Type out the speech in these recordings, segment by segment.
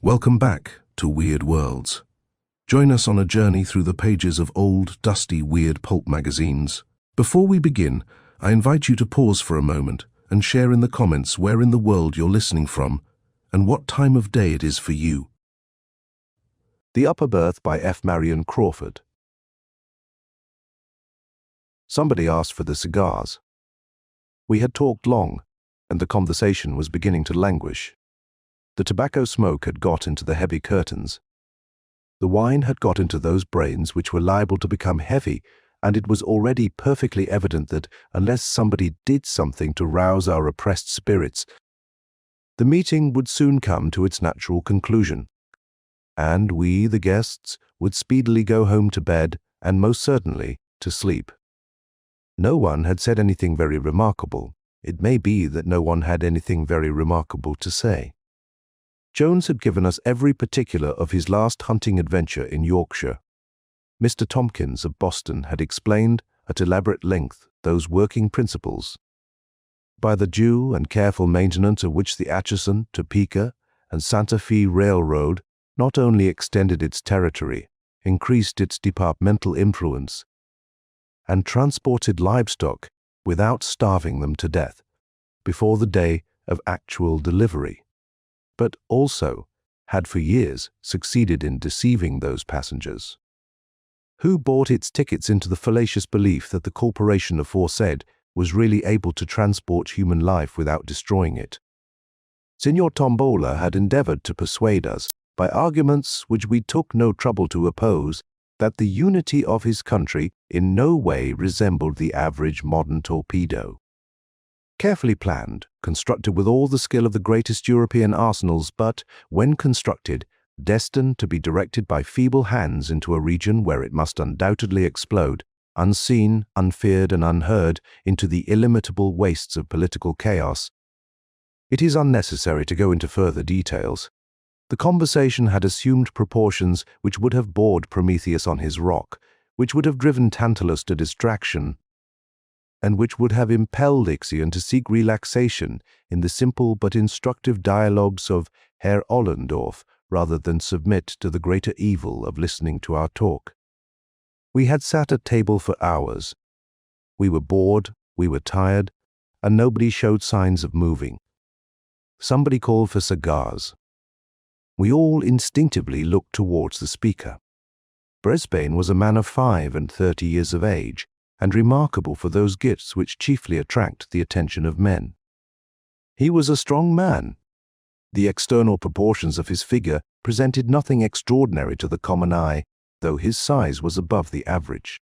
Welcome back to Weird Worlds. Join us on a journey through the pages of old, dusty, weird pulp magazines. Before we begin, I invite you to pause for a moment and share in the comments where in the world you're listening from and what time of day it is for you. The Upper Berth by Marion Crawford. Somebody asked for the cigars. We had talked long, and the conversation was beginning to languish. The tobacco smoke had got into the heavy curtains. The wine had got into those brains which were liable to become heavy, and it was already perfectly evident that, unless somebody did something to rouse our oppressed spirits, the meeting would soon come to its natural conclusion, and we, the guests, would speedily go home to bed and most certainly to sleep. No one had said anything very remarkable. It may be that no one had anything very remarkable to say. Jones had given us every particular of his last hunting adventure in Yorkshire. Mr. Tompkins of Boston had explained at elaborate length those working principles, by the due and careful maintenance of which the Atchison, Topeka, and Santa Fe Railroad not only extended its territory, increased its departmental influence, and transported livestock without starving them to death before the day of actual delivery, but also had for years succeeded in deceiving those passengers, who bought its tickets into the fallacious belief that the corporation aforesaid was really able to transport human life without destroying it. Signor Tombola had endeavored to persuade us, by arguments which we took no trouble to oppose, that the unity of his country in no way resembled the average modern torpedo. Carefully planned, constructed with all the skill of the greatest European arsenals, but, when constructed, destined to be directed by feeble hands into a region where it must undoubtedly explode, unseen, unfeared, and unheard, into the illimitable wastes of political chaos. It is unnecessary to go into further details. The conversation had assumed proportions which would have bored Prometheus on his rock, which would have driven Tantalus to distraction, and which would have impelled Ixion to seek relaxation in the simple but instructive dialogues of Herr Ollendorf, rather than submit to the greater evil of listening to our talk. We had sat at table for hours. We were bored, we were tired, and nobody showed signs of moving. Somebody called for cigars. We all instinctively looked towards the speaker. Brisbane was a man of 35 years of age, and remarkable for those gifts which chiefly attract the attention of men. He was a strong man. The external proportions of his figure presented nothing extraordinary to the common eye, though his size was above the average.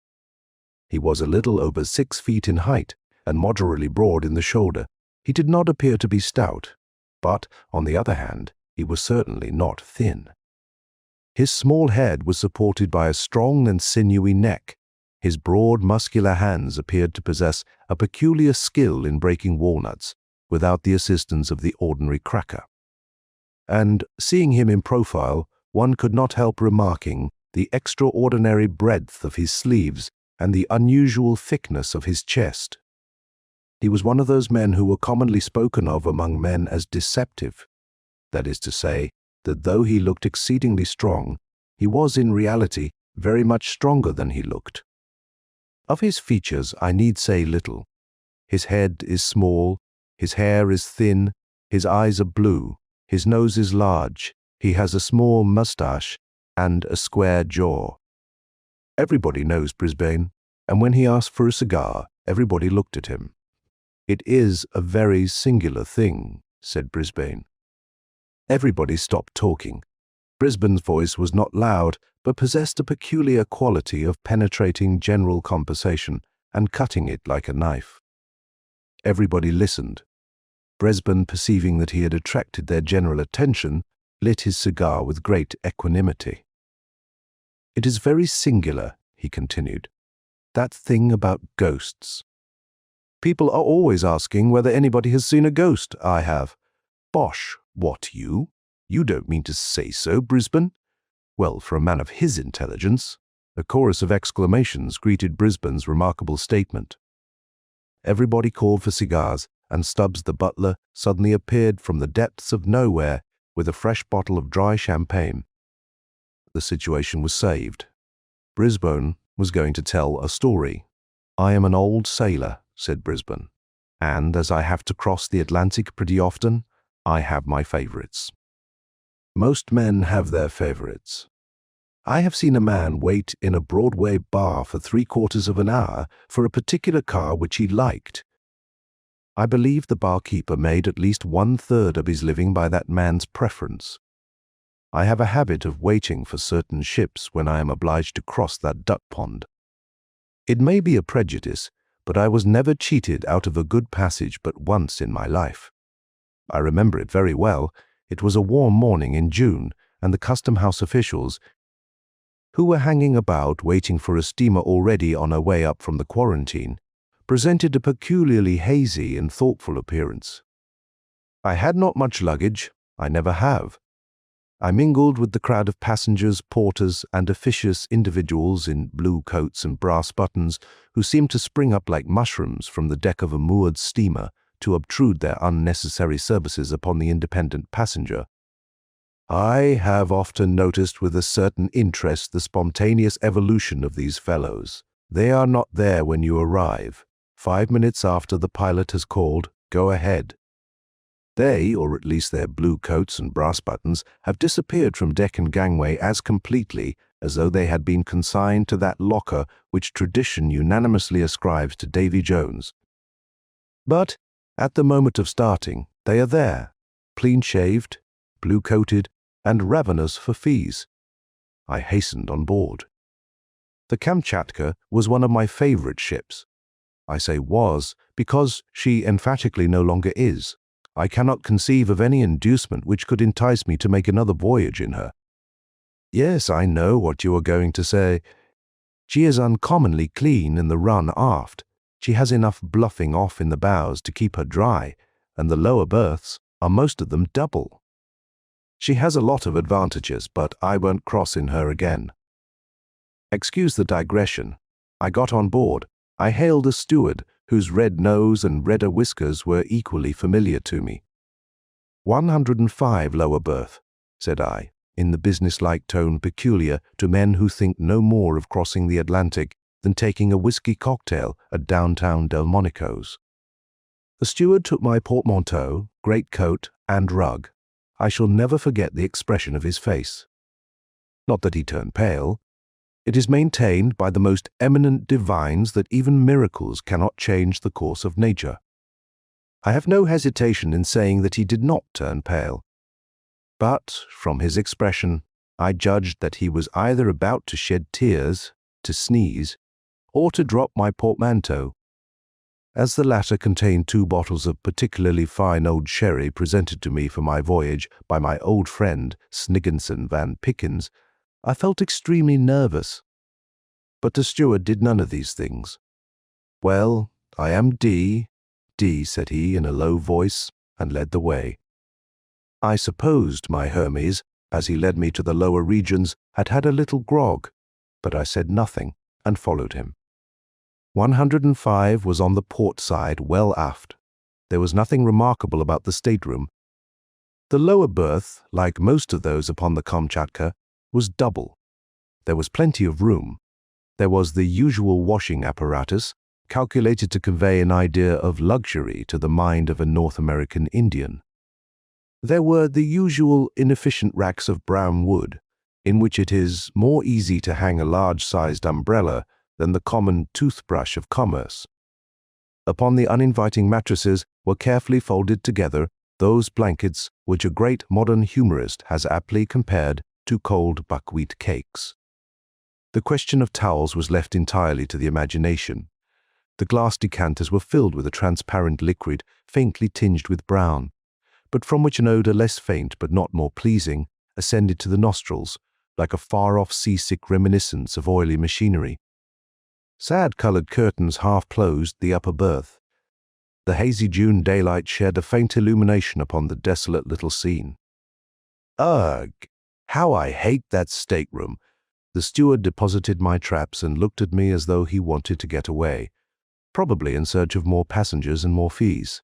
He was a little over 6 feet in height, and moderately broad in the shoulder. He did not appear to be stout, but, on the other hand, he was certainly not thin. His small head was supported by a strong and sinewy neck. His broad, muscular hands appeared to possess a peculiar skill in breaking walnuts, without the assistance of the ordinary cracker. And, seeing him in profile, one could not help remarking the extraordinary breadth of his sleeves and the unusual thickness of his chest. He was one of those men who were commonly spoken of among men as deceptive. That is to say, that though he looked exceedingly strong, he was in reality very much stronger than he looked. Of his features I need say little. His head is small, his hair is thin, his eyes are blue, his nose is large, he has a small moustache and a square jaw. Everybody knows Brisbane, and when he asked for a cigar, everybody looked at him. "It is a very singular thing," said Brisbane. Everybody stopped talking. Brisbane's voice was not loud, but possessed a peculiar quality of penetrating general conversation and cutting it like a knife. Everybody listened. Brisbane, perceiving that he had attracted their general attention, lit his cigar with great equanimity. "It is very singular," he continued, "that thing about ghosts. People are always asking whether anybody has seen a ghost. I have. Bosh, what, you? You don't mean to say so, Brisbane? Well, for a man of his intelligence." A chorus of exclamations greeted Brisbane's remarkable statement. Everybody called for cigars, and Stubbs the butler suddenly appeared from the depths of nowhere with a fresh bottle of dry champagne. The situation was saved. Brisbane was going to tell a story. "I am an old sailor," said Brisbane, "and as I have to cross the Atlantic pretty often, I have my favorites." Most men have their favorites. I have seen a man wait in a Broadway bar for 3/4 of an hour for a particular car which he liked. I believe the barkeeper made at least 1/3 of his living by that man's preference. I have a habit of waiting for certain ships when I am obliged to cross that duck pond. It may be a prejudice, but I was never cheated out of a good passage but once in my life. I remember it very well. It was a warm morning in June, and the custom house officials, who were hanging about waiting for a steamer already on her way up from the quarantine, presented a peculiarly hazy and thoughtful appearance. I had not much luggage. I never have. I mingled with the crowd of passengers, porters, and officious individuals in blue coats and brass buttons who seemed to spring up like mushrooms from the deck of a moored steamer to obtrude their unnecessary services upon the independent passenger. I have often noticed with a certain interest the spontaneous evolution of these fellows. They are not there when you arrive. 5 minutes after the pilot has called, "Go ahead." They, or at least their blue coats and brass buttons, have disappeared from deck and gangway as completely as though they had been consigned to that locker which tradition unanimously ascribes to Davy Jones. But at the moment of starting, they are there, clean-shaved, blue-coated, and ravenous for fees. I hastened on board. The Kamchatka was one of my favorite ships. I say was because she emphatically no longer is. I cannot conceive of any inducement which could entice me to make another voyage in her. Yes, I know what you are going to say. She is uncommonly clean in the run aft. She has enough bluffing off in the bows to keep her dry, and the lower berths are most of them double. She has a lot of advantages, but I won't cross in her again. Excuse the digression. I got on board. I hailed a steward whose red nose and redder whiskers were equally familiar to me. 105 lower berth, said I, in the businesslike tone peculiar to men who think no more of crossing the Atlantic than taking a whiskey cocktail at downtown Delmonico's. The steward took my portmanteau, greatcoat, and rug. I shall never forget the expression of his face. Not that he turned pale. It is maintained by the most eminent divines that even miracles cannot change the course of nature. I have no hesitation in saying that he did not turn pale. But, from his expression, I judged that he was either about to shed tears, to sneeze, or to drop my portmanteau. As the latter contained 2 bottles of particularly fine old sherry presented to me for my voyage by my old friend Snigginson Van Pickens, I felt extremely nervous. But the steward did none of these things. "Well, I am D, said he in a low voice, and led the way. I supposed my Hermes, as he led me to the lower regions, had had a little grog, but I said nothing and followed him. 105 was on the port side, well aft. There was nothing remarkable about the stateroom. The lower berth, like most of those upon the Kamchatka, was double. There was plenty of room. There was the usual washing apparatus, calculated to convey an idea of luxury to the mind of a North American Indian. There were the usual inefficient racks of brown wood, in which it is more easy to hang a large-sized umbrella than the common toothbrush of commerce. Upon the uninviting mattresses were carefully folded together those blankets which a great modern humorist has aptly compared to cold buckwheat cakes. The question of towels was left entirely to the imagination. The glass decanters were filled with a transparent liquid faintly tinged with brown, but from which an odor less faint but not more pleasing ascended to the nostrils, like a far-off seasick reminiscence of oily machinery. Sad-colored curtains half-closed the upper berth. The hazy June daylight shed a faint illumination upon the desolate little scene. Ugh! How I hate that stateroom! The steward deposited my traps and looked at me as though he wanted to get away, probably in search of more passengers and more fees.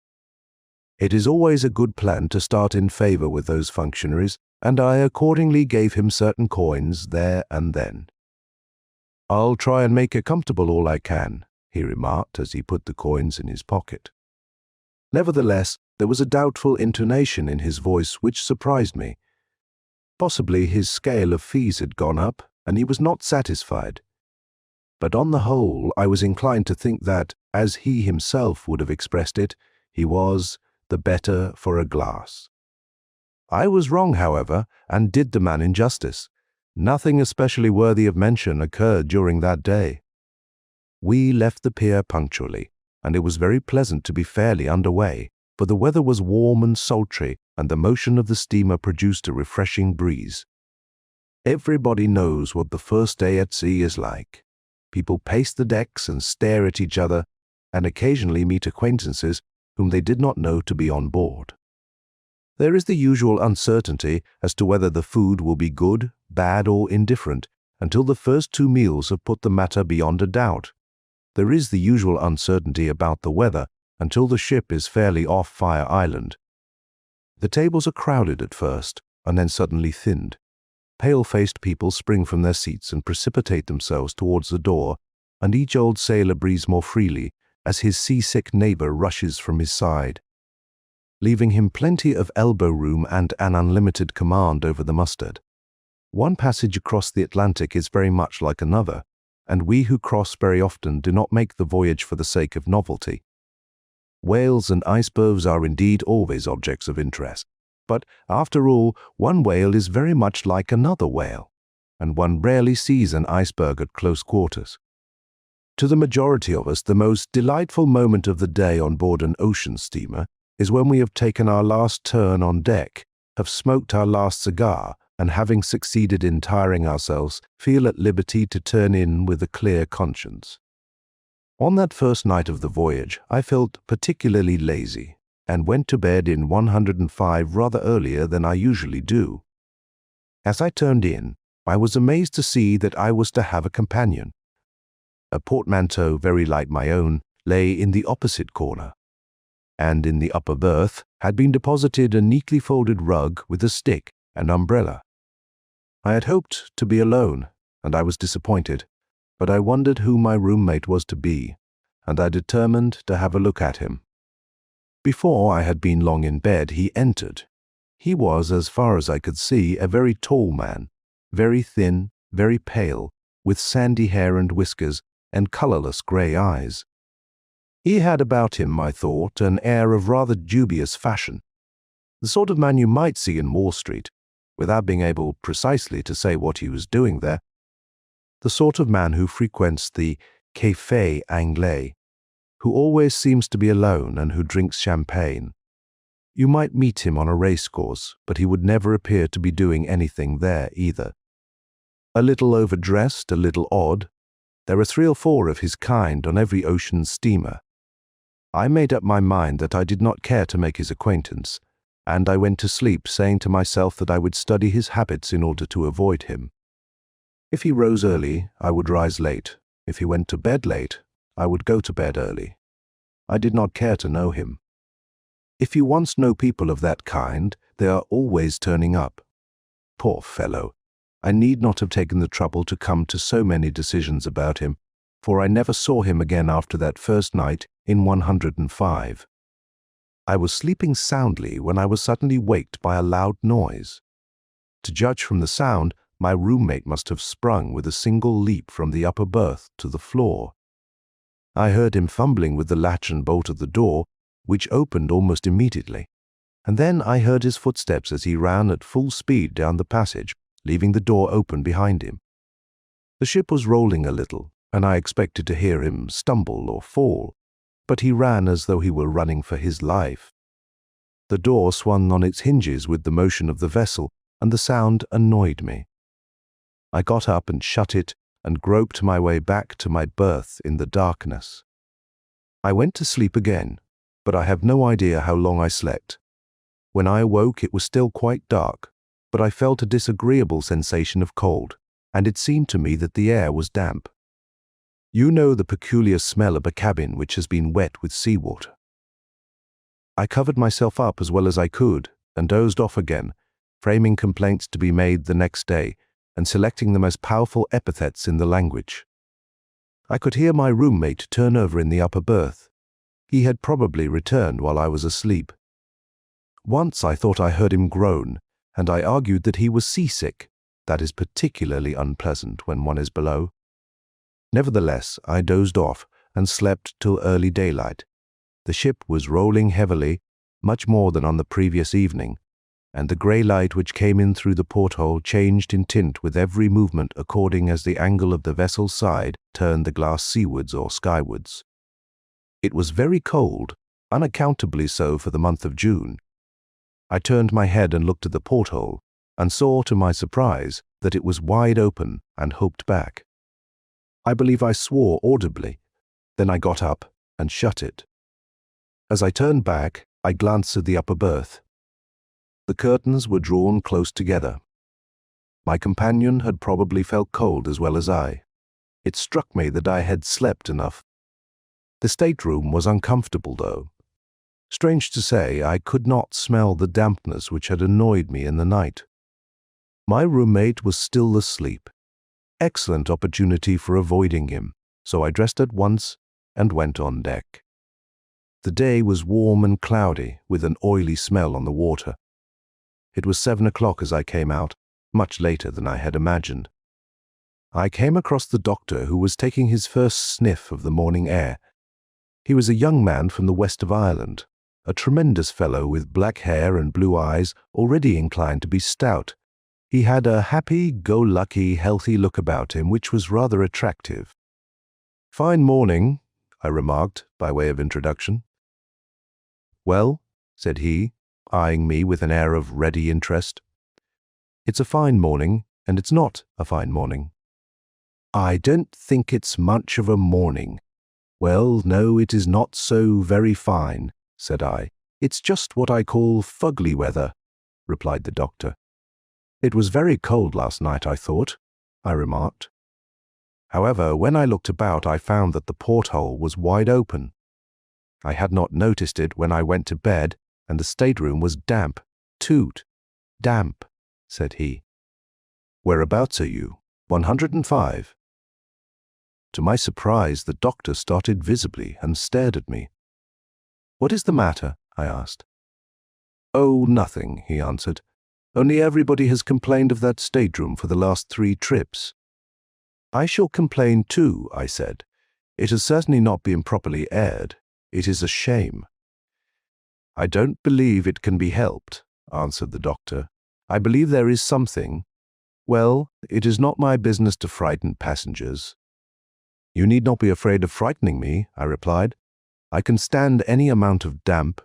It is always a good plan to start in favor with those functionaries, and I accordingly gave him certain coins there and then. "I'll try and make it comfortable all I can," he remarked as he put the coins in his pocket. Nevertheless, there was a doubtful intonation in his voice which surprised me. Possibly his scale of fees had gone up, and he was not satisfied. But on the whole, I was inclined to think that, as he himself would have expressed it, he was the better for a glass. I was wrong, however, and did the man injustice. Nothing especially worthy of mention occurred during that day. We left the pier punctually, and it was very pleasant to be fairly under way, for the weather was warm and sultry, and the motion of the steamer produced a refreshing breeze. Everybody knows what the first day at sea is like. People pace the decks and stare at each other, and occasionally meet acquaintances whom they did not know to be on board. There is the usual uncertainty as to whether the food will be good, bad, or indifferent, until the first 2 meals have put the matter beyond a doubt. There is the usual uncertainty about the weather until the ship is fairly off Fire Island. The tables are crowded at first, and then suddenly thinned. Pale-faced people spring from their seats and precipitate themselves towards the door, and each old sailor breathes more freely as his seasick neighbor rushes from his side, leaving him plenty of elbow room and an unlimited command over the mustard. One passage across the Atlantic is very much like another, and we who cross very often do not make the voyage for the sake of novelty. Whales and icebergs are indeed always objects of interest, but after all, one whale is very much like another whale, and one rarely sees an iceberg at close quarters. To the majority of us, the most delightful moment of the day on board an ocean steamer is when we have taken our last turn on deck, have smoked our last cigar, and having succeeded in tiring ourselves, feel at liberty to turn in with a clear conscience. On that first night of the voyage, I felt particularly lazy, and went to bed in 105 rather earlier than I usually do. As I turned in, I was amazed to see that I was to have a companion. A portmanteau very like my own lay in the opposite corner, and in the upper berth had been deposited a neatly folded rug with a stick and umbrella. I had hoped to be alone, and I was disappointed, but I wondered who my roommate was to be, and I determined to have a look at him. Before I had been long in bed, he entered. He was, as far as I could see, a very tall man, very thin, very pale, with sandy hair and whiskers, and colourless grey eyes. He had about him, I thought, an air of rather dubious fashion, the sort of man you might see in Wall Street, without being able precisely to say what he was doing there, the sort of man who frequents the café anglais, who always seems to be alone and who drinks champagne. You might meet him on a racecourse, but he would never appear to be doing anything there either. A little overdressed, a little odd, there are 3 or 4 of his kind on every ocean steamer. I made up my mind that I did not care to make his acquaintance, and I went to sleep saying to myself that I would study his habits in order to avoid him. If he rose early, I would rise late. If he went to bed late, I would go to bed early. I did not care to know him. If you once know people of that kind, they are always turning up. Poor fellow! I need not have taken the trouble to come to so many decisions about him, for I never saw him again after that first night in 105. I was sleeping soundly when I was suddenly waked by a loud noise. To judge from the sound, my roommate must have sprung with a single leap from the upper berth to the floor. I heard him fumbling with the latch and bolt of the door, which opened almost immediately, and then I heard his footsteps as he ran at full speed down the passage, leaving the door open behind him. The ship was rolling a little, and I expected to hear him stumble or fall, but he ran as though he were running for his life. The door swung on its hinges with the motion of the vessel, and the sound annoyed me. I got up and shut it, and groped my way back to my berth in the darkness. I went to sleep again, but I have no idea how long I slept. When I awoke, it was still quite dark, but I felt a disagreeable sensation of cold, and it seemed to me that the air was damp. You know the peculiar smell of a cabin which has been wet with seawater. I covered myself up as well as I could and dozed off again, framing complaints to be made the next day and selecting the most powerful epithets in the language. I could hear my roommate turn over in the upper berth. He had probably returned while I was asleep. Once I thought I heard him groan, and I argued that he was seasick. That is particularly unpleasant when one is below. Nevertheless, I dozed off and slept till early daylight. The ship was rolling heavily, much more than on the previous evening, and the grey light which came in through the porthole changed in tint with every movement according as the angle of the vessel's side turned the glass seawards or skywards. It was very cold, unaccountably so for the month of June. I turned my head and looked at the porthole, and saw to my surprise that it was wide open and hooked back. I believe I swore audibly. Then I got up and shut it. As I turned back, I glanced at the upper berth. The curtains were drawn close together. My companion had probably felt cold as well as I. It struck me that I had slept enough. The stateroom was uncomfortable, though. Strange to say, I could not smell the dampness which had annoyed me in the night. My roommate was still asleep. Excellent opportunity for avoiding him, so I dressed at once and went on deck. The day was warm and cloudy, with an oily smell on the water. It was 7 o'clock as I came out, much later than I had imagined. I came across the doctor, who was taking his first sniff of the morning air. He was a young man from the west of Ireland, a tremendous fellow with black hair and blue eyes, already inclined to be stout. He had a happy-go-lucky, healthy look about him which was rather attractive. "Fine morning," I remarked by way of introduction. "Well," said he, eyeing me with an air of ready interest. "It's a fine morning, and it's not a fine morning." "I don't think it's much of a morning." "Well, no, it is not so very fine," said I. "It's just what I call fugly weather," replied the doctor. "It was very cold last night, I thought," I remarked. However, when I looked about, I found that the porthole was wide open. I had not noticed it when I went to bed, and the stateroom was damp. "Toot, damp," said he. "Whereabouts are you?" 105. To my surprise, the doctor started visibly and stared at me. "What is the matter?" I asked. "Oh, nothing," he answered. "Only everybody has complained of that stateroom for the last 3 trips." "I shall complain too," I said. "It has certainly not been properly aired. It is a shame." "I don't believe it can be helped," answered the doctor. "I believe there is something. Well, it is not my business to frighten passengers." "You need not be afraid of frightening me," I replied. "I can stand any amount of damp.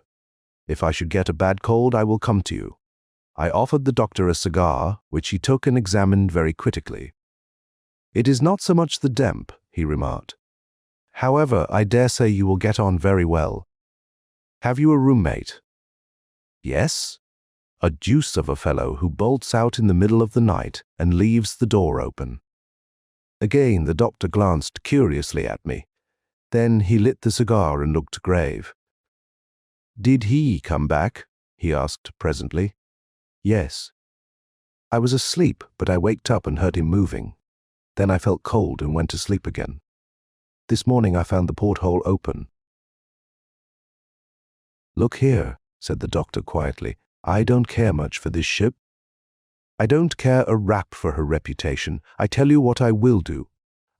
If I should get a bad cold, I will come to you." I offered the doctor a cigar, which he took and examined very critically. "It is not so much the damp," he remarked. "However, I dare say you will get on very well. Have you a roommate?" "Yes. A deuce of a fellow who bolts out in the middle of the night and leaves the door open." Again the doctor glanced curiously at me. Then he lit the cigar and looked grave. "Did he come back?" he asked presently. "Yes. I was asleep, but I waked up and heard him moving. Then I felt cold and went to sleep again. This morning I found the porthole open." "Look here," said the doctor quietly. "I don't care much for this ship. I don't care a rap for her reputation. I tell you what I will do.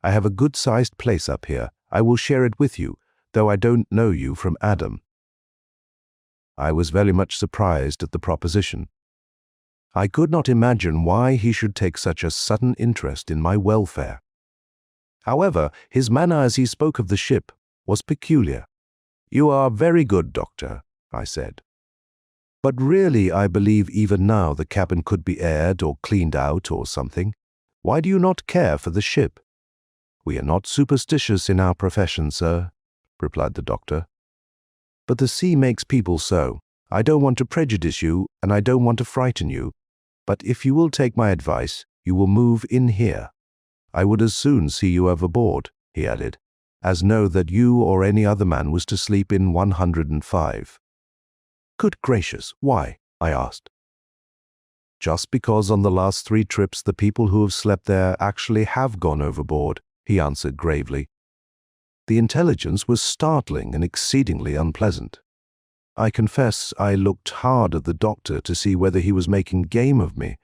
I have a good-sized place up here. I will share it with you, though I don't know you from Adam." I was very much surprised at the proposition. I could not imagine why he should take such a sudden interest in my welfare. However, his manner as he spoke of the ship was peculiar. "You are very good, doctor," I said. "But really, I believe even now the cabin could be aired or cleaned out or something. Why do you not care for the ship?" "We are not superstitious in our profession, sir," replied the doctor. "But the sea makes people so. I don't want to prejudice you, and I don't want to frighten you. But if you will take my advice, you will move in here. I would as soon see you overboard," he added, "as know that you or any other man was to sleep in 105. Good gracious, why? I asked. Just because on the last 3 trips the people who have slept there actually have gone overboard, he answered gravely. The intelligence was startling and exceedingly unpleasant. I confess I looked hard at the doctor to see whether he was making game of me,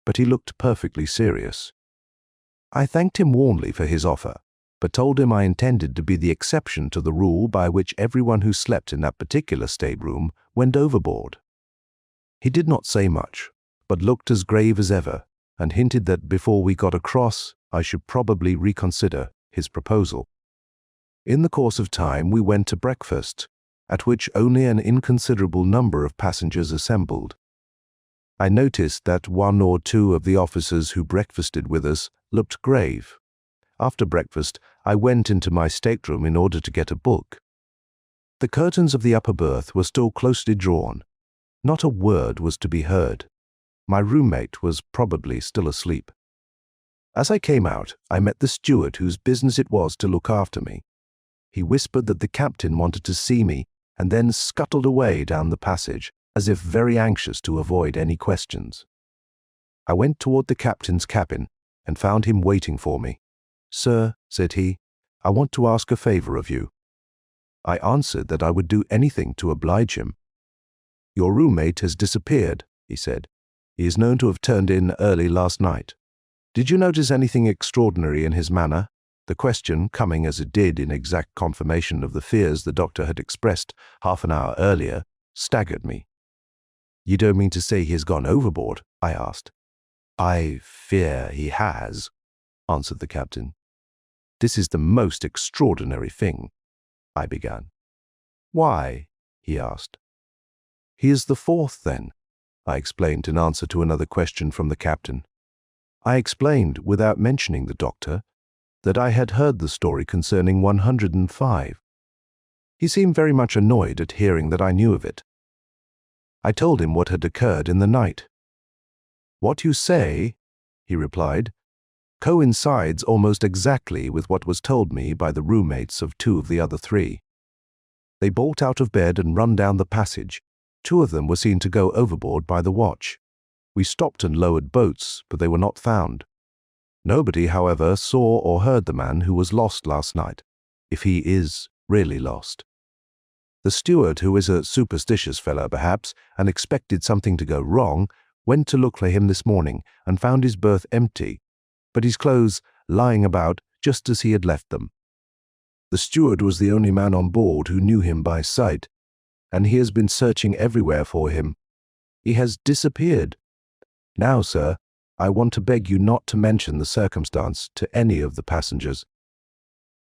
but he looked perfectly serious. I thanked him warmly for his offer, but told him I intended to be the exception to the rule by which everyone who slept in that particular stateroom went overboard. He did not say much, but looked as grave as ever, and hinted that before we got across, I should probably reconsider his proposal. In the course of time, we went to breakfast, at which only an inconsiderable number of passengers assembled. I noticed that 1 or 2 of the officers who breakfasted with us looked grave. After breakfast, I went into my stateroom in order to get a book. The curtains of the upper berth were still closely drawn. Not a word was to be heard. My roommate was probably still asleep. As I came out, I met the steward whose business it was to look after me. He whispered that the captain wanted to see me and then scuttled away down the passage, as if very anxious to avoid any questions. I went toward the captain's cabin and found him waiting for me. "Sir," said he, "I want to ask a favor of you." I answered that I would do anything to oblige him. "Your roommate has disappeared," he said. "He is known to have turned in early last night. Did you notice anything extraordinary in his manner?" The question, coming as it did in exact confirmation of the fears the doctor had expressed half an hour earlier, staggered me. "You don't mean to say he has gone overboard?" I asked. "I fear he has," answered the captain. "This is the most extraordinary thing," I began. "Why?" he asked. "He is the 4th, then," I explained in answer to another question from the captain. I explained, without mentioning the doctor, that I had heard the story concerning 105. He seemed very much annoyed at hearing that I knew of it. I told him what had occurred in the night. "What you say," he replied, "coincides almost exactly with what was told me by the roommates of 2 of the other 3. They bolt out of bed and run down the passage. 2 of them were seen to go overboard by the watch. We stopped and lowered boats, but they were not found. Nobody, however, saw or heard the man who was lost last night, if he is really lost. The steward, who is a superstitious fellow perhaps, and expected something to go wrong, went to look for him this morning and found his berth empty, but his clothes lying about just as he had left them. The steward was the only man on board who knew him by sight, and he has been searching everywhere for him. He has disappeared. Now, sir, I want to beg you not to mention the circumstance to any of the passengers.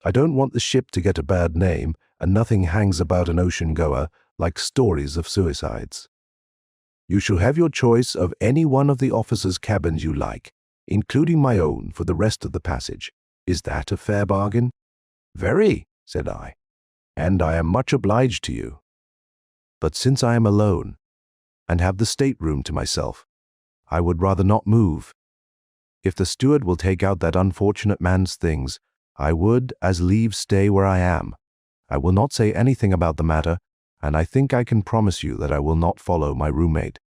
I don't want the ship to get a bad name, and nothing hangs about an ocean-goer like stories of suicides. You shall have your choice of any one of the officers' cabins you like, including my own, for the rest of the passage. Is that a fair bargain?" "Very," said I, "and I am much obliged to you. But since I am alone, and have the stateroom to myself, I would rather not move. If the steward will take out that unfortunate man's things, I would as lieve stay where I am. I will not say anything about the matter, and I think I can promise you that I will not follow my roommate."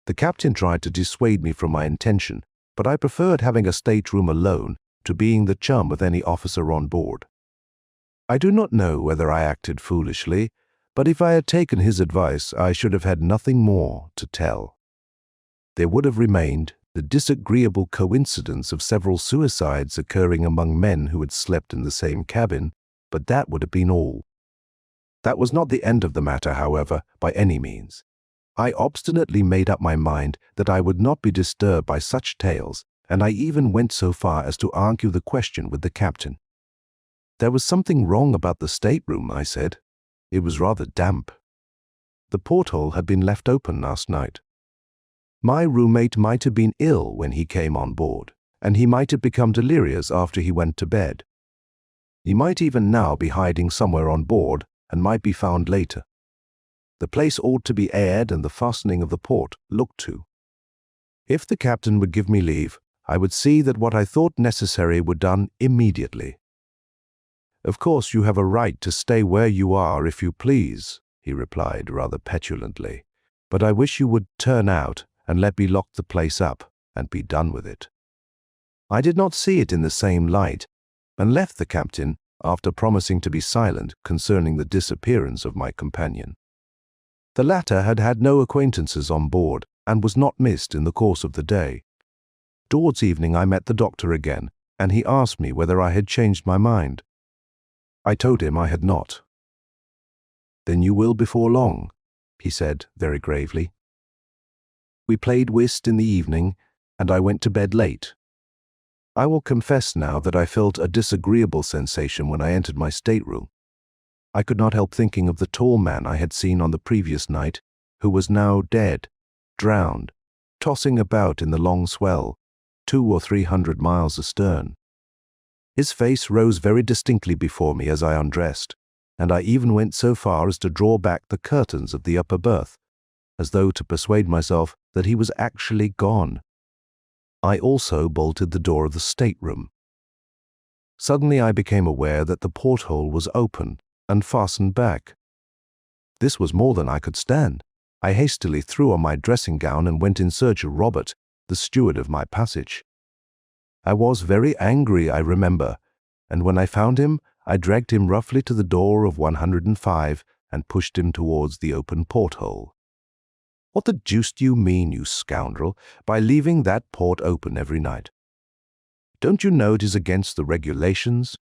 The captain tried to dissuade me from my intention, but I preferred having a stateroom alone to being the chum of any officer on board. I do not know whether I acted foolishly, but if I had taken his advice, I should have had nothing more to tell. There would have remained the disagreeable coincidence of several suicides occurring among men who had slept in the same cabin, but that would have been all. That was not the end of the matter, however, by any means. I obstinately made up my mind that I would not be disturbed by such tales, and I even went so far as to argue the question with the captain. There was something wrong about the stateroom, I said. It was rather damp. The porthole had been left open last night. My roommate might have been ill when he came on board, and he might have become delirious after he went to bed. He might even now be hiding somewhere on board and might be found later. The place ought to be aired and the fastening of the port looked to. If the captain would give me leave, I would see that what I thought necessary were done immediately. Of course, you have a right to stay where you are if you please, he replied rather petulantly, "but I wish you would turn out and let me lock the place up and be done with it." I did not see it in the same light, and left the captain after promising to be silent concerning the disappearance of my companion. The latter had had no acquaintances on board and was not missed in the course of the day. Towards evening I met the doctor again, and he asked me whether I had changed my mind. I told him I had not. "Then you will before long," he said very gravely. We played whist in the evening, and I went to bed late. I will confess now that I felt a disagreeable sensation when I entered my stateroom. I could not help thinking of the tall man I had seen on the previous night, who was now dead, drowned, tossing about in the long swell, 200 or 300 miles astern. His face rose very distinctly before me as I undressed, and I even went so far as to draw back the curtains of the upper berth, as though to persuade myself that he was actually gone. I also bolted the door of the stateroom. Suddenly I became aware that the porthole was open and fastened back. This was more than I could stand. I hastily threw on my dressing gown and went in search of Robert, the steward of my passage. I was very angry, I remember, and when I found him, I dragged him roughly to the door of 105 and pushed him towards the open porthole. "What the deuce do you mean, you scoundrel, by leaving that port open every night? Don't you know it is against the regulations?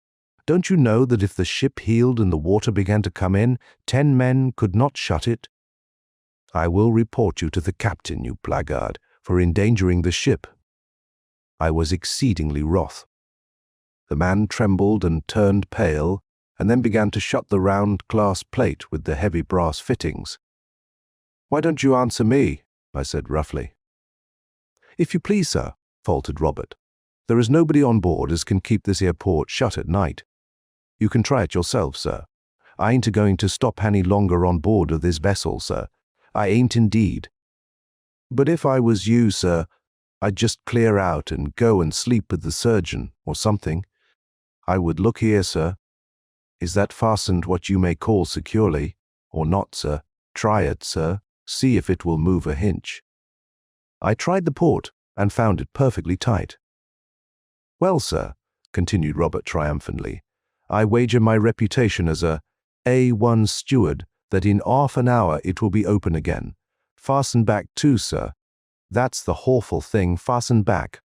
Don't you know that if the ship heeled and the water began to come in, 10 men could not shut it? I will report you to the captain, you blackguard, for endangering the ship." I was exceedingly wroth. The man trembled and turned pale, and then began to shut the round glass plate with the heavy brass fittings. "Why don't you answer me?" I said roughly. "If you please, sir," faltered Robert, "there is nobody on board as can keep this here port shut at night. You can try it yourself, sir. I ain't a-going to stop any longer on board of this vessel, sir. I ain't indeed. But if I was you, sir, I'd just clear out and go and sleep with the surgeon or something. I would look here, sir. Is that fastened what you may call securely, or not, sir? Try it, sir. See if it will move a hinch." I tried the port and found it perfectly tight. "Well, sir," continued Robert triumphantly, "I wager my reputation as a A1 steward that in half an hour it will be open again. Fasten back too, sir. That's the awful thing, fasten back."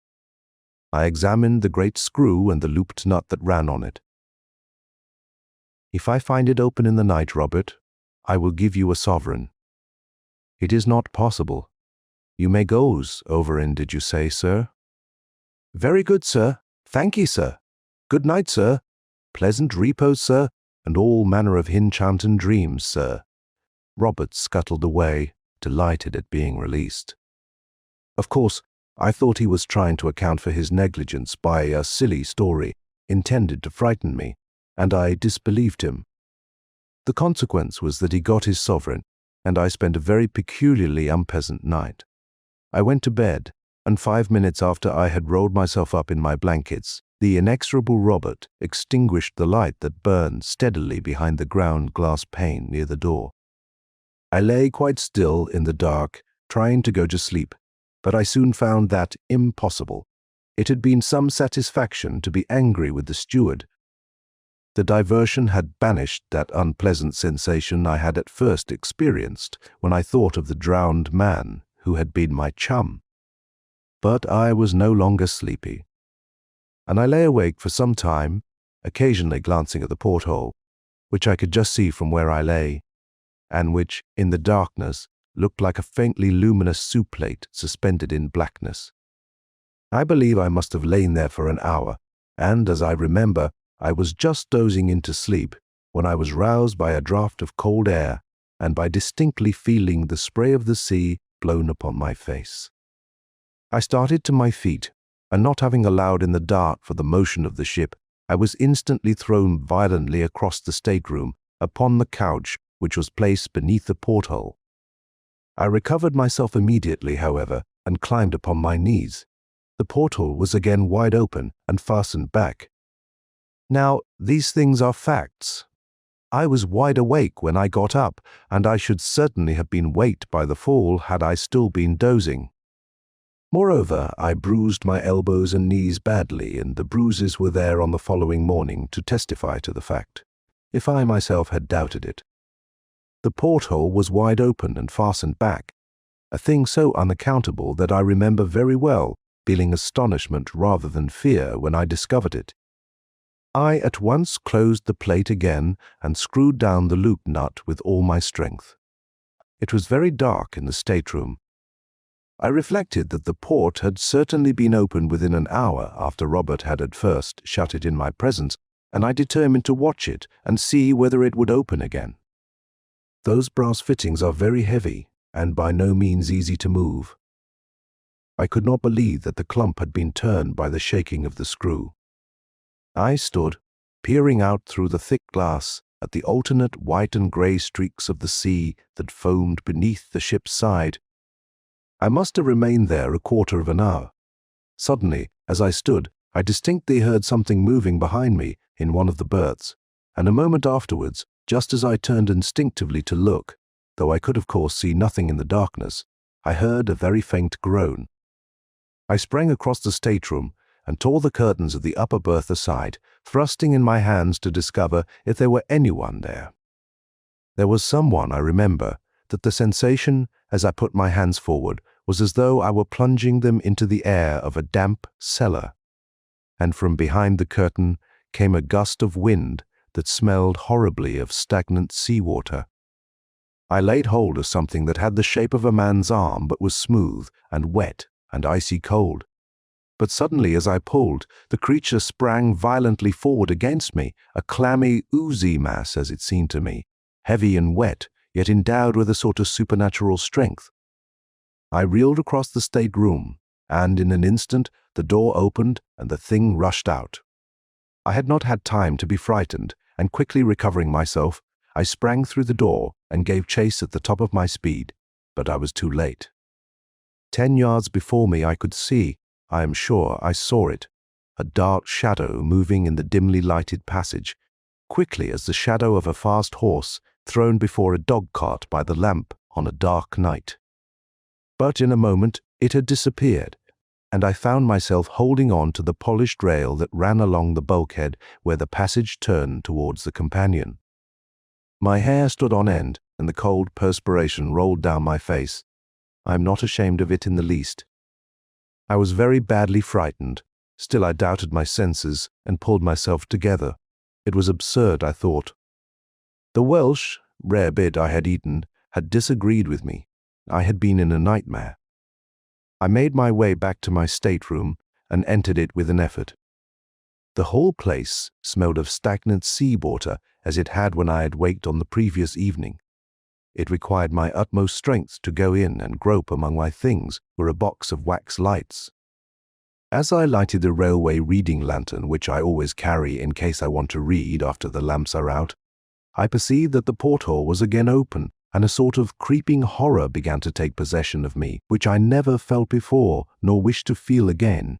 I examined the great screw and the looped nut that ran on it. "If I find it open in the night, Robert, I will give you a sovereign." "It is not possible. You may goes over in, did you say, sir?" "Very good, sir. Thank ye, sir. Good night, sir. Pleasant repose, sir, and all manner of enchanting dreams, sir." Robert scuttled away, delighted at being released. Of course, I thought he was trying to account for his negligence by a silly story intended to frighten me, and I disbelieved him. The consequence was that he got his sovereign, and I spent a very peculiarly unpleasant night. I went to bed, and 5 minutes after I had rolled myself up in my blankets, the inexorable Robert extinguished the light that burned steadily behind the ground glass pane near the door. I lay quite still in the dark, trying to go to sleep, but I soon found that impossible. It had been some satisfaction to be angry with the steward. The diversion had banished that unpleasant sensation I had at first experienced when I thought of the drowned man who had been my chum. But I was no longer sleepy, and I lay awake for some time, occasionally glancing at the porthole, which I could just see from where I lay, and which, in the darkness, looked like a faintly luminous soup plate suspended in blackness. I believe I must have lain there for an hour, and, as I remember, I was just dozing into sleep when I was roused by a draught of cold air and by distinctly feeling the spray of the sea blown upon my face. I started to my feet, and not having allowed in the dart for the motion of the ship, I was instantly thrown violently across the stateroom upon the couch which was placed beneath the porthole. I recovered myself immediately, however, and climbed upon my knees. The porthole was again wide open and fastened back. Now, these things are facts. I was wide awake when I got up, and I should certainly have been waked by the fall had I still been dozing. Moreover, I bruised my elbows and knees badly, and the bruises were there on the following morning to testify to the fact, if I myself had doubted it. The porthole was wide open and fastened back, a thing so unaccountable that I remember very well feeling astonishment rather than fear when I discovered it. I at once closed the plate again and screwed down the loop nut with all my strength. It was very dark in the stateroom. I reflected that the port had certainly been opened within an hour after Robert had at first shut it in my presence, and I determined to watch it and see whether it would open again. Those brass fittings are very heavy and by no means easy to move. I could not believe that the clump had been turned by the shaking of the screw. I stood, peering out through the thick glass at the alternate white and grey streaks of the sea that foamed beneath the ship's side. I must have remained there a quarter of an hour. Suddenly, as I stood, I distinctly heard something moving behind me in one of the berths, and a moment afterwards, just as I turned instinctively to look, though I could of course see nothing in the darkness, I heard a very faint groan. I sprang across the stateroom and tore the curtains of the upper berth aside, thrusting in my hands to discover if there were anyone there. There was someone, I remember, that the sensation, as I put my hands forward, was as though I were plunging them into the air of a damp cellar, and from behind the curtain came a gust of wind that smelled horribly of stagnant seawater. I laid hold of something that had the shape of a man's arm but was smooth and wet and icy cold. But suddenly, as I pulled, the creature sprang violently forward against me, a clammy, oozy mass, as it seemed to me, heavy and wet, yet endowed with a sort of supernatural strength. I reeled across the stateroom, and in an instant the door opened and the thing rushed out. I had not had time to be frightened, and quickly recovering myself, I sprang through the door and gave chase at the top of my speed, but I was too late. 10 yards before me I could see, I am sure I saw it, a dark shadow moving in the dimly lighted passage, quickly as the shadow of a fast horse thrown before a dog-cart by the lamp on a dark night. But in a moment it had disappeared, and I found myself holding on to the polished rail that ran along the bulkhead where the passage turned towards the companion. My hair stood on end, and the cold perspiration rolled down my face. I am not ashamed of it in the least. I was very badly frightened, still I doubted my senses and pulled myself together. It was absurd, I thought. The Welsh, rare bit I had eaten, had disagreed with me. I had been in a nightmare. I made my way back to my stateroom and entered it with an effort. The whole place smelled of stagnant sea water as it had when I had waked on the previous evening. It required my utmost strength to go in and grope among my things were a box of wax lights. As I lighted the railway reading lantern, which I always carry in case I want to read after the lamps are out, I perceived that the porthole was again open, and a sort of creeping horror began to take possession of me, which I never felt before nor wish to feel again.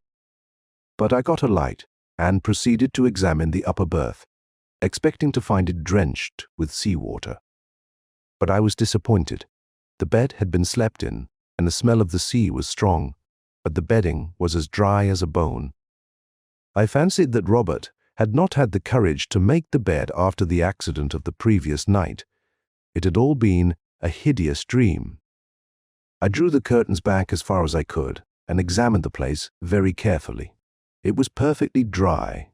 But I got a light and proceeded to examine the upper berth, expecting to find it drenched with seawater. But I was disappointed. The bed had been slept in, and the smell of the sea was strong, but the bedding was as dry as a bone. I fancied that Robert had not had the courage to make the bed after the accident of the previous night. It had all been a hideous dream. I drew the curtains back as far as I could and examined the place very carefully. It was perfectly dry.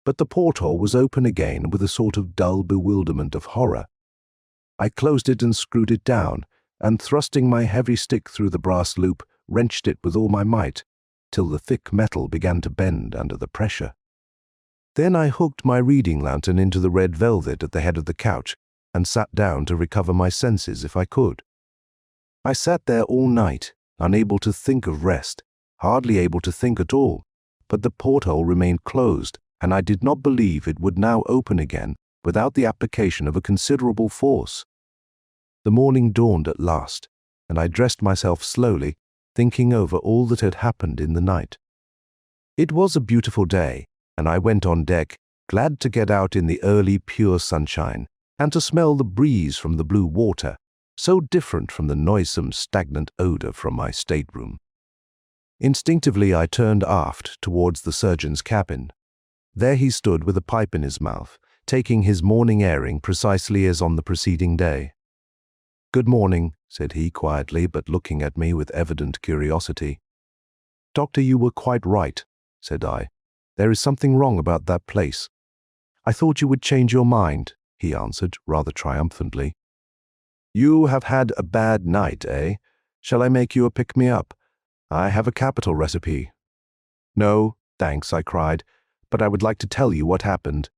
But the porthole was open again with a sort of dull bewilderment of horror. I closed it and screwed it down, and thrusting my heavy stick through the brass loop, wrenched it with all my might, till the thick metal began to bend under the pressure. Then I hooked my reading lantern into the red velvet at the head of the couch, and sat down to recover my senses if I could. I sat there all night, unable to think of rest, hardly able to think at all, but the porthole remained closed, and I did not believe it would now open again without the application of a considerable force. The morning dawned at last, and I dressed myself slowly, thinking over all that had happened in the night. It was a beautiful day, and I went on deck, glad to get out in the early, pure sunshine and to smell the breeze from the blue water, so different from the noisome, stagnant odor from my stateroom. Instinctively, I turned aft towards the surgeon's cabin. There he stood with a pipe in his mouth, taking his morning airing precisely as on the preceding day. "Good morning," said he quietly, but looking at me with evident curiosity. "Doctor, you were quite right," said I. "There is something wrong about that place." "I thought you would change your mind," he answered, rather triumphantly. "You have had a bad night, eh? Shall I make you a pick-me-up? I have a capital recipe." "No, thanks," I cried, "but I would like to tell you what happened."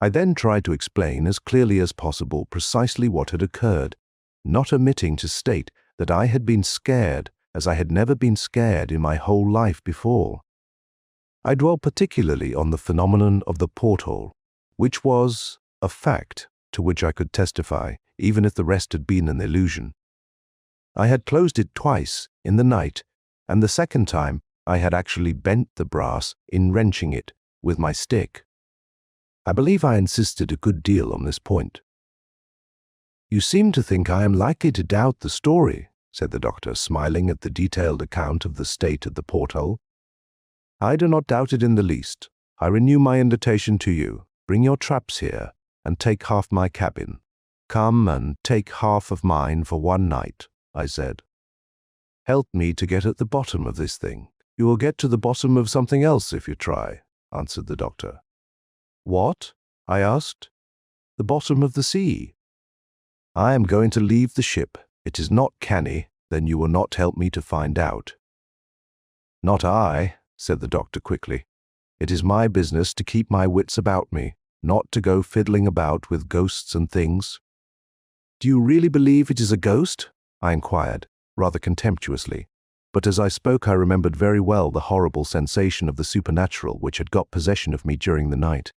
I then tried to explain as clearly as possible precisely what had occurred, not omitting to state that I had been scared as I had never been scared in my whole life before. I dwelt particularly on the phenomenon of the porthole, which was a fact to which I could testify, even if the rest had been an illusion. I had closed it twice in the night, and the second time I had actually bent the brass in wrenching it with my stick. I believe I insisted a good deal on this point. "You seem to think I am likely to doubt the story," said the doctor, smiling at the detailed account of the state of the porthole. "I do not doubt it in the least. I renew my invitation to you. Bring your traps here, and take half my cabin. Come and take half of mine for one night," I said. "Help me to get at the bottom of this thing." "You will get to the bottom of something else if you try," answered the doctor. "What?" I asked. "The bottom of the sea." "I am going to leave the ship. It is not canny, then you will not help me to find out." "Not I," said the doctor quickly. "It is my business to keep my wits about me, not to go fiddling about with ghosts and things." "Do you really believe it is a ghost?" I inquired, rather contemptuously, but as I spoke I remembered very well the horrible sensation of the supernatural which had got possession of me during the night.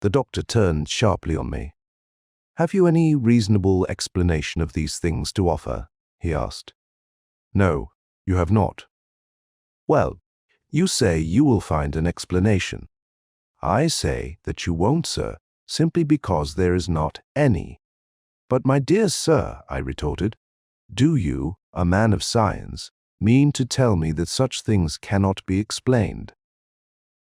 The doctor turned sharply on me. "Have you any reasonable explanation of these things to offer?" he asked. "No, you have not." "Well, you say you will find an explanation. I say that you won't, sir, simply because there is not any." "But my dear sir," I retorted, "do you, a man of science, mean to tell me that such things cannot be explained?"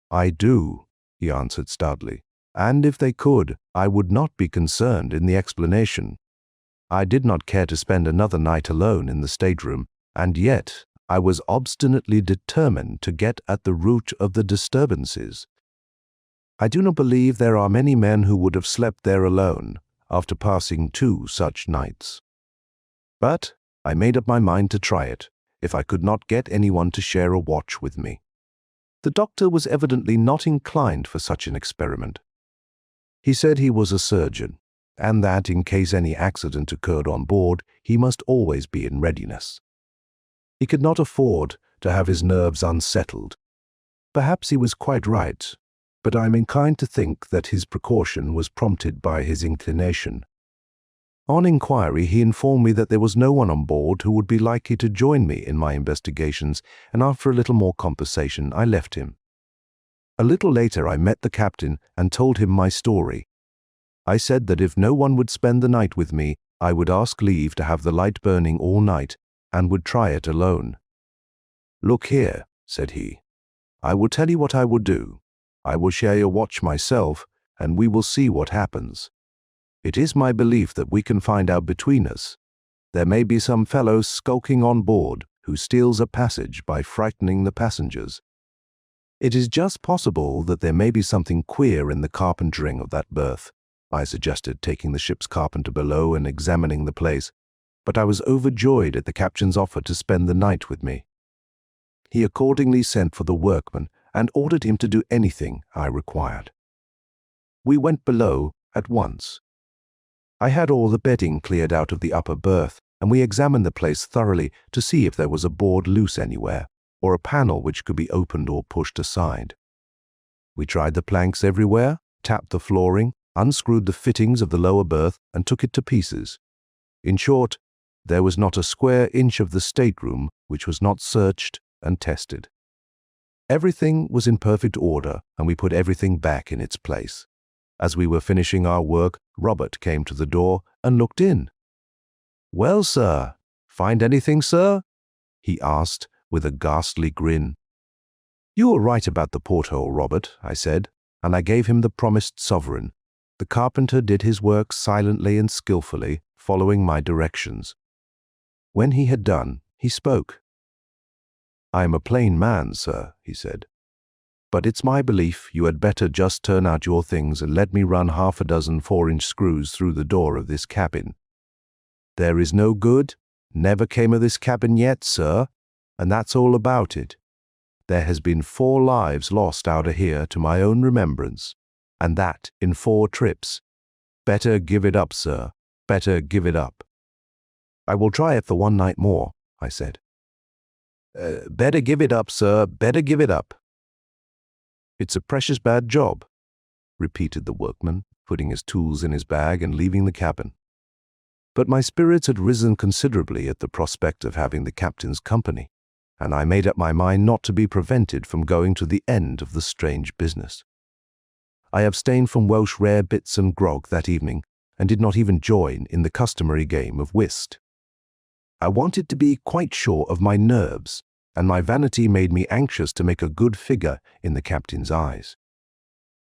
"I do," he answered stoutly, "and if they could, I would not be concerned in the explanation. I did not care to spend another night alone in the stateroom, and yet I was obstinately determined to get at the root of the disturbances. I do not believe there are many men who would have slept there alone after passing 2 such nights. But I made up my mind to try it, if I could not get anyone to share a watch with me." The doctor was evidently not inclined for such an experiment. He said he was a surgeon, and that in case any accident occurred on board, he must always be in readiness. He could not afford to have his nerves unsettled. Perhaps he was quite right, but I am inclined to think that his precaution was prompted by his inclination. On inquiry, he informed me that there was no one on board who would be likely to join me in my investigations, and after a little more conversation, I left him. A little later, I met the captain and told him my story. I said that if no one would spend the night with me, I would ask leave to have the light burning all night, and would try it alone. "Look here," said he, "I will tell you what I will do. I will share your watch myself, and we will see what happens. It is my belief that we can find out between us. There may be some fellow skulking on board who steals a passage by frightening the passengers. It is just possible that there may be something queer in the carpentering of that berth," I suggested, taking the ship's carpenter below and examining the place, but I was overjoyed at the captain's offer to spend the night with me. He accordingly sent for the workman and ordered him to do anything I required. We went below at once. I had all the bedding cleared out of the upper berth, and we examined the place thoroughly to see if there was a board loose anywhere, or a panel which could be opened or pushed aside. We tried the planks everywhere, tapped the flooring, unscrewed the fittings of the lower berth, and took it to pieces. In short, there was not a square inch of the stateroom which was not searched and tested. Everything was in perfect order, and we put everything back in its place. As we were finishing our work, Robert came to the door and looked in. "Well, sir, find anything, sir?" he asked with a ghastly grin. "You were right about the porthole, Robert," I said, and I gave him the promised sovereign. The carpenter did his work silently and skillfully, following my directions. When he had done, he spoke. "I am a plain man, sir," he said, "but it's my belief you had better just turn out your things and let me run half a dozen 4-inch screws through the door of this cabin. There is no good, never came of this cabin yet, sir, and that's all about it. There has been 4 lives lost out of here to my own remembrance, and that in 4 trips. Better give it up, sir, better give it up." "I will try it for one night more," I said. Better give it up, sir, better give it up." "It's a precious bad job," repeated the workman, putting his tools in his bag and leaving the cabin. But my spirits had risen considerably at the prospect of having the captain's company, and I made up my mind not to be prevented from going to the end of the strange business. I abstained from Welsh rarebits and grog that evening, and did not even join in the customary game of whist. I wanted to be quite sure of my nerves, and my vanity made me anxious to make a good figure in the captain's eyes.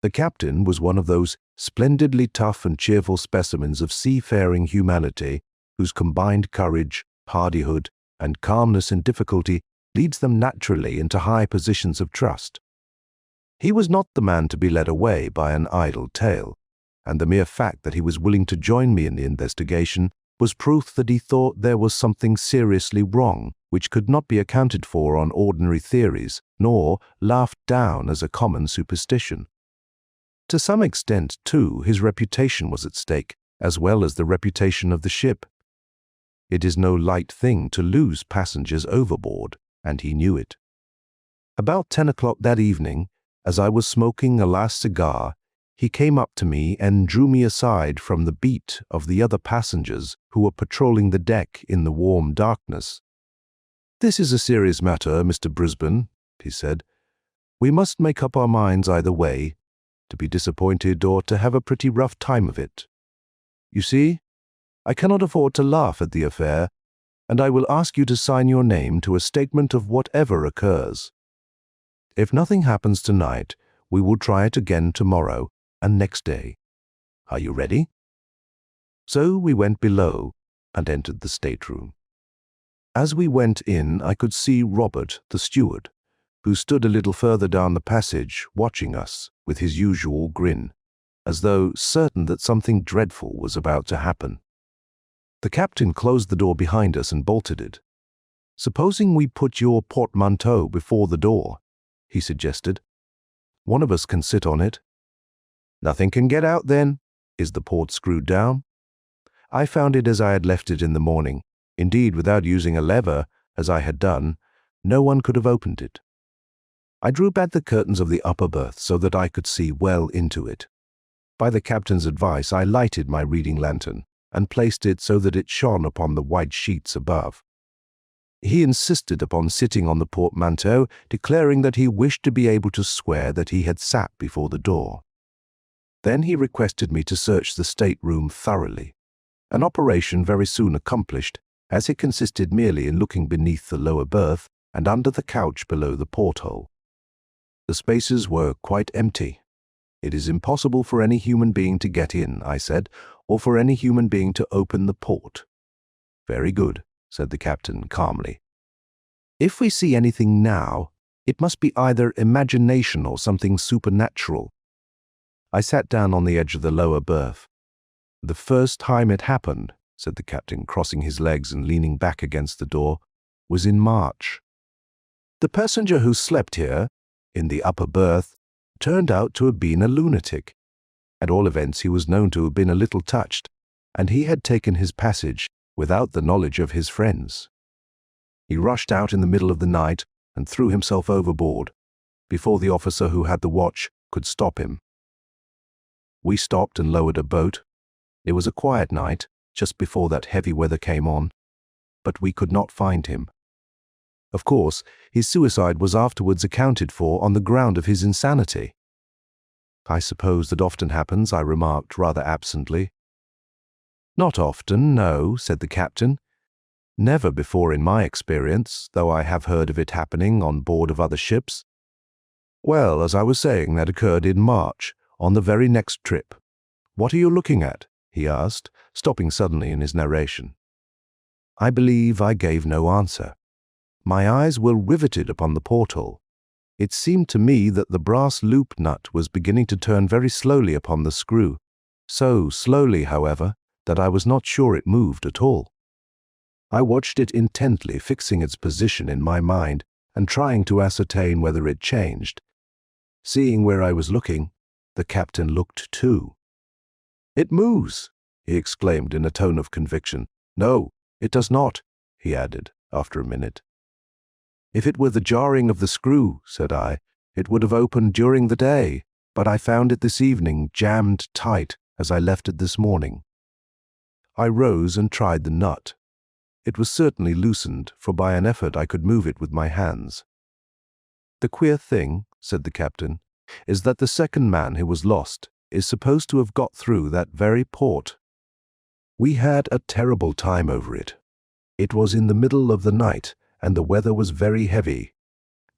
The captain was one of those splendidly tough and cheerful specimens of seafaring humanity whose combined courage, hardihood, and calmness in difficulty leads them naturally into high positions of trust. He was not the man to be led away by an idle tale, and the mere fact that he was willing to join me in the investigation was proof that he thought there was something seriously wrong which could not be accounted for on ordinary theories, nor laughed down as a common superstition. To some extent, too, his reputation was at stake, as well as the reputation of the ship. It is no light thing to lose passengers overboard, and he knew it. About 10 o'clock that evening, as I was smoking a last cigar, he came up to me and drew me aside from the beat of the other passengers who were patrolling the deck in the warm darkness. "This is a serious matter, Mr. Brisbane," he said. "We must make up our minds either way, to be disappointed or to have a pretty rough time of it. You see, I cannot afford to laugh at the affair, and I will ask you to sign your name to a statement of whatever occurs. If nothing happens tonight, we will try it again tomorrow and next day. Are you ready?" So we went below and entered the stateroom. As we went in, I could see Robert, the steward, who stood a little further down the passage, watching us with his usual grin, as though certain that something dreadful was about to happen. The captain closed the door behind us and bolted it. "Supposing we put your portmanteau before the door," he suggested. "One of us can sit on it." "Nothing can get out then? Is the port screwed down?" I found it as I had left it in the morning. Indeed, without using a lever, as I had done, no one could have opened it. I drew back the curtains of the upper berth so that I could see well into it. By the captain's advice, I lighted my reading lantern and placed it so that it shone upon the white sheets above. He insisted upon sitting on the portmanteau, declaring that he wished to be able to swear that he had sat before the door. Then he requested me to search the stateroom thoroughly, an operation very soon accomplished, as it consisted merely in looking beneath the lower berth and under the couch below the porthole. The spaces were quite empty. "It is impossible for any human being to get in," I said, "or for any human being to open the port." "Very good," said the captain calmly. "If we see anything now, it must be either imagination or something supernatural." I sat down on the edge of the lower berth. "The first time it happened," said the captain, crossing his legs and leaning back against the door, "was in March. The passenger who slept here, in the upper berth, turned out to have been a lunatic. At all events, he was known to have been a little touched, and he had taken his passage without the knowledge of his friends. He rushed out in the middle of the night and threw himself overboard, before the officer who had the watch could stop him. We stopped and lowered a boat. It was a quiet night, just before that heavy weather came on, but we could not find him. Of course, his suicide was afterwards accounted for on the ground of his insanity. I suppose that often happens, I remarked rather absently. Not often, no, said the captain. Never before in my experience, though I have heard of it happening on board of other ships. Well, as I was saying, that occurred in March, on the very next trip. What are you looking at? He asked, stopping suddenly in his narration. I believe I gave no answer. My eyes were riveted upon the porthole. It seemed to me that the brass loop nut was beginning to turn very slowly upon the screw, so slowly, however, that I was not sure it moved at all. I watched it intently, fixing its position in my mind and trying to ascertain whether it changed. Seeing where I was looking, the captain looked too. It moves, he exclaimed in a tone of conviction. No, it does not, he added after a minute. If it were the jarring of the screw, said I, it would have opened during the day, but I found it this evening jammed tight as I left it this morning. I rose and tried the nut. It was certainly loosened, for by an effort I could move it with my hands. The queer thing, said the captain, is that the second man who was lost is supposed to have got through that very port. We had a terrible time over it. It was in the middle of the night, and the weather was very heavy.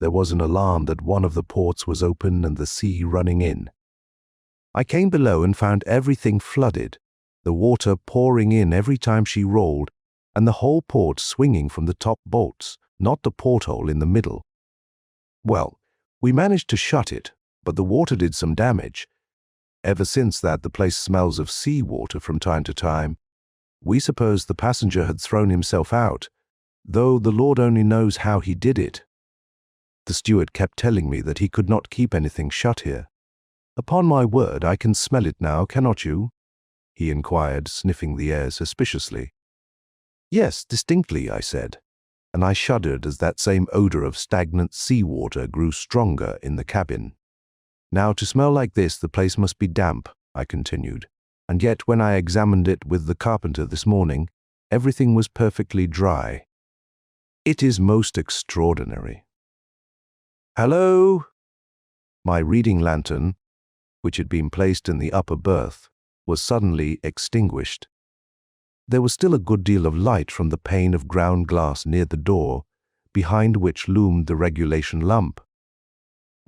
There was an alarm that one of the ports was open and the sea running in. I came below and found everything flooded, the water pouring in every time she rolled, and the whole port swinging from the top bolts, not the porthole in the middle. Well, we managed to shut it, but the water did some damage. Ever since that, the place smells of sea water from time to time. We supposed the passenger had thrown himself out, though the Lord only knows how he did it. The steward kept telling me that he could not keep anything shut here. Upon my word, I can smell it now, cannot you? He inquired, sniffing the air suspiciously. Yes, distinctly, I said, and I shuddered as that same odor of stagnant sea-water grew stronger in the cabin. Now, to smell like this, the place must be damp, I continued, and yet when I examined it with the carpenter this morning, everything was perfectly dry. It is most extraordinary. Hello! My reading lantern, which had been placed in the upper berth, was suddenly extinguished. There was still a good deal of light from the pane of ground glass near the door, behind which loomed the regulation lamp.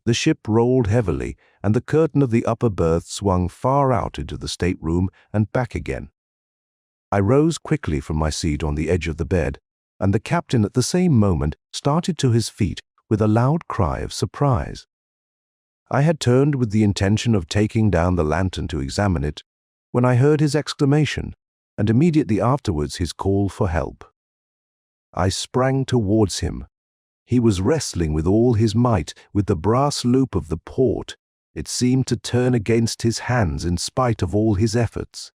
The ship rolled heavily, and the curtain of the upper berth swung far out into the stateroom and back again. I rose quickly from my seat on the edge of the bed, and the captain at the same moment started to his feet with a loud cry of surprise. I had turned with the intention of taking down the lantern to examine it, when I heard his exclamation, and immediately afterwards his call for help. I sprang towards him. He was wrestling with all his might with the brass loop of the port. It seemed to turn against his hands in spite of all his efforts.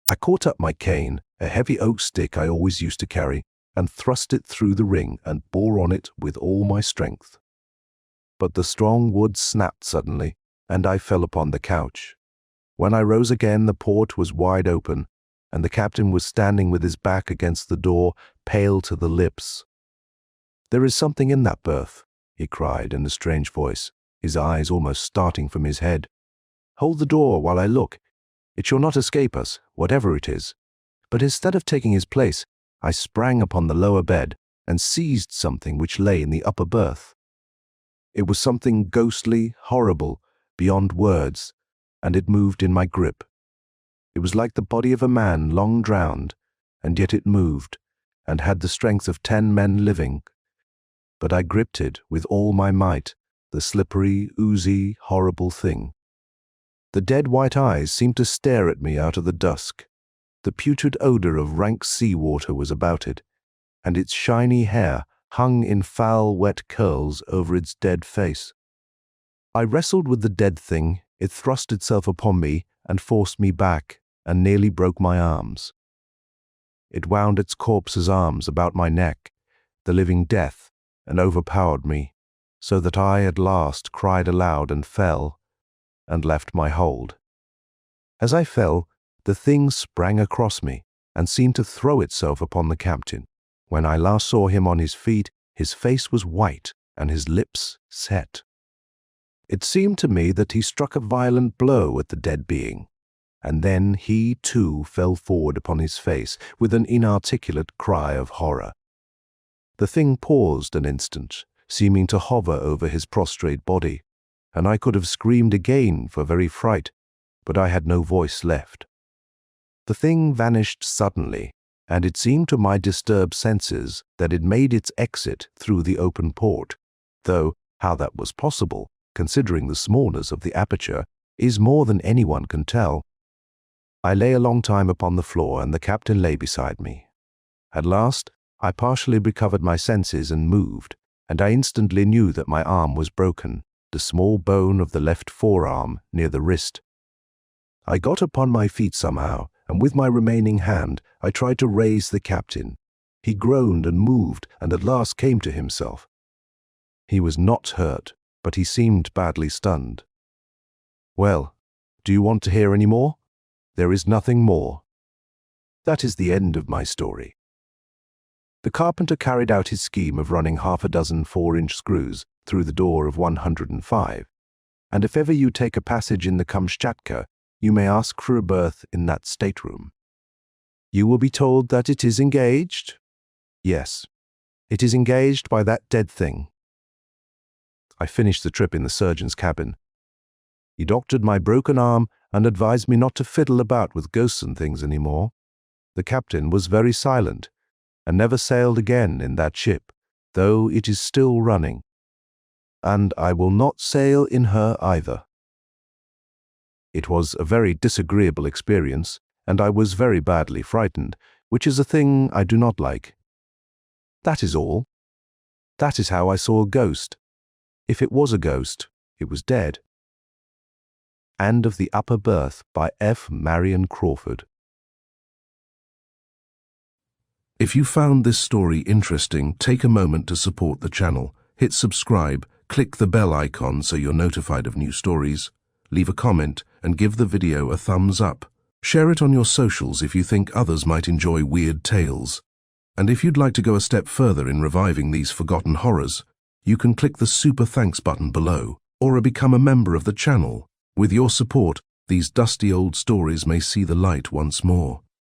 I caught up my cane, a heavy oak stick I always used to carry, and thrust it through the ring and bore on it with all my strength. But the strong wood snapped suddenly, and I fell upon the couch. When I rose again, the port was wide open, and the captain was standing with his back against the door, pale to the lips. "There is something in that berth," he cried in a strange voice, his eyes almost starting from his head. "Hold the door while I look. It shall not escape us, whatever it is." But instead of taking his place, I sprang upon the lower bed and seized something which lay in the upper berth. It was something ghostly, horrible, beyond words, and it moved in my grip. It was like the body of a man long drowned, and yet it moved, and had the strength of 10 men living. But I gripped it with all my might, the slippery, oozy, horrible thing. The dead white eyes seemed to stare at me out of the dusk. The putrid odor of rank sea-water was about it, and its shiny hair hung in foul, wet curls over its dead face. I wrestled with the dead thing. It thrust itself upon me and forced me back, and nearly broke my arms. It wound its corpse's arms about my neck, the living death, and overpowered me, so that I at last cried aloud and fell, and left my hold. As I fell, the thing sprang across me, and seemed to throw itself upon the captain. When I last saw him on his feet, His face was white and his lips set. It seemed to me that he struck a violent blow at the dead being, and then he too fell forward upon his face with an inarticulate cry of horror. The thing paused an instant, seeming to hover over his prostrate body, and I could have screamed again for very fright, but I had no voice left. The thing vanished suddenly, and it seemed to my disturbed senses that it made its exit through the open port, though how that was possible, considering the smallness of the aperture, is more than anyone can tell. I lay a long time upon the floor, and the captain lay beside me. At last, I partially recovered my senses and moved, and I instantly knew that my arm was broken, the small bone of the left forearm near the wrist. I got upon my feet somehow, and with my remaining hand I tried to raise the captain. He groaned and moved, and at last came to himself. He was not hurt, but he seemed badly stunned. "Well, do you want to hear any more?" "There is nothing more. That is the end of my story." The carpenter carried out his scheme of running half a dozen 4-inch screws through the door of 105, and if ever you take a passage in the Kamchatka, you may ask for a berth in that stateroom. You will be told that it is engaged. Yes, it is engaged by that dead thing. I finished the trip in the surgeon's cabin. He doctored my broken arm and advised me not to fiddle about with ghosts and things any more. The captain was very silent, and never sailed again in that ship, though it is still running. And I will not sail in her either. It was a very disagreeable experience, and I was very badly frightened, which is a thing I do not like. That is all. That is how I saw a ghost. If it was a ghost, it was dead. And of the Upper Berth by F. Marion Crawford. If you found this story interesting, take a moment to support the channel. Hit subscribe, click the bell icon so you're notified of new stories, leave a comment, and give the video a thumbs up. Share it on your socials if you think others might enjoy weird tales. And if you'd like to go a step further in reviving these forgotten horrors, you can click the super thanks button below, or become a member of the channel. With your support, these dusty old stories may see the light once more.